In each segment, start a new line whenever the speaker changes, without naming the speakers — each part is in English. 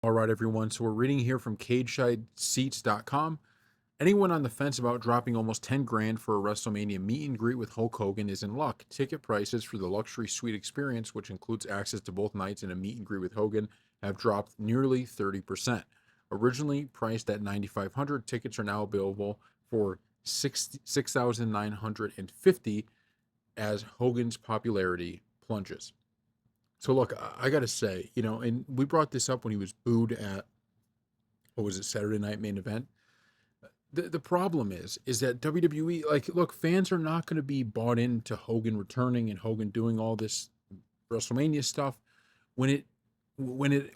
All right, everyone. So we're reading here from CagesideSeats.com. Anyone on the fence about dropping almost 10 grand for a WrestleMania meet and greet with Hulk Hogan is in luck. Ticket prices for the luxury suite experience, which includes access to both nights and a meet and greet with Hogan, have dropped nearly 30%. Originally priced at 9,500, tickets are now available for 6,950 as Hogan's popularity plunges. So look, I got to say, and we brought this up when he was booed at, what was it, Saturday Night Main Event. The problem is that WWE, like, look, fans are not going to be bought into Hogan returning and Hogan doing all this WrestleMania stuff when it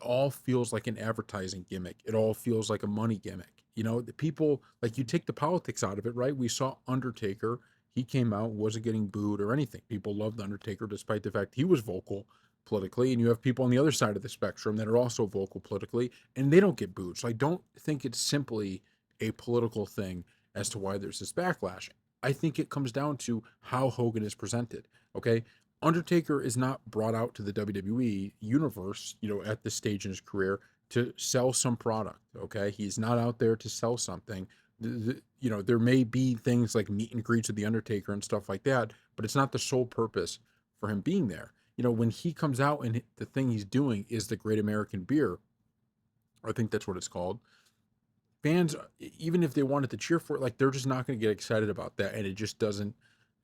all feels like an advertising gimmick. It all feels like a money gimmick. The people, like, you take the politics out of it, right? We saw Undertaker. He came out, wasn't getting booed or anything. People loved Undertaker despite the fact he was vocal politically, and you have people on the other side of the spectrum that are also vocal politically, and they don't get booed. So I don't think it's simply a political thing as to why there's this backlash. I think it comes down to how Hogan is presented. Okay. Undertaker is not brought out to the WWE universe, at this stage in his career to sell some product. Okay. He's not out there to sell something. There may be things like meet and greets with the Undertaker and stuff like that, but it's not the sole purpose for him being there. When he comes out and the thing he's doing is the Great American Beer, I think that's what it's called. Fans, even if they wanted to cheer for it, like, they're just not going to get excited about that, and it just doesn't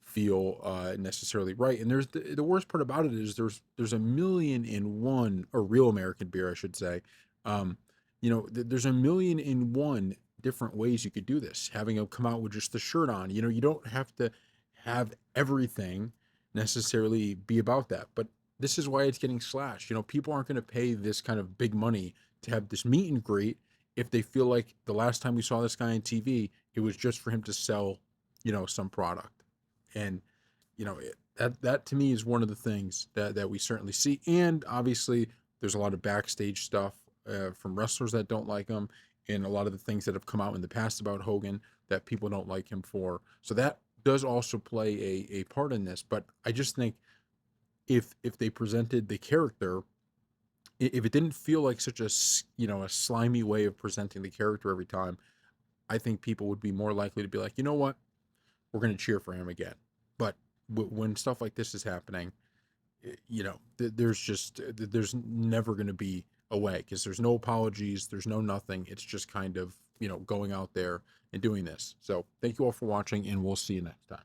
feel necessarily right. And there's the worst part about it is there's a million and one, or Real American Beer, I should say. Um, there's a million and one different ways you could do this. Having him come out with just the shirt on, you don't have to have everything necessarily be about that. But this is why it's getting slashed. People aren't going to pay this kind of big money to have this meet and greet if they feel like the last time we saw this guy on TV, it was just for him to sell, some product. And, that to me is one of the things that we certainly see. And obviously, there's a lot of backstage stuff from wrestlers that don't like him, and a lot of the things that have come out in the past about Hogan that people don't like him for. So that does also play a part in this. But I just think if they presented the character, if it didn't feel like such a slimy way of presenting the character every time, I think people would be more likely to be like, you know what, we're going to cheer for him again. But when stuff like this is happening, there's never going to be a way, because there's no apologies, there's no nothing. It's just kind of, going out there and doing this. So thank you all for watching, and we'll see you next time.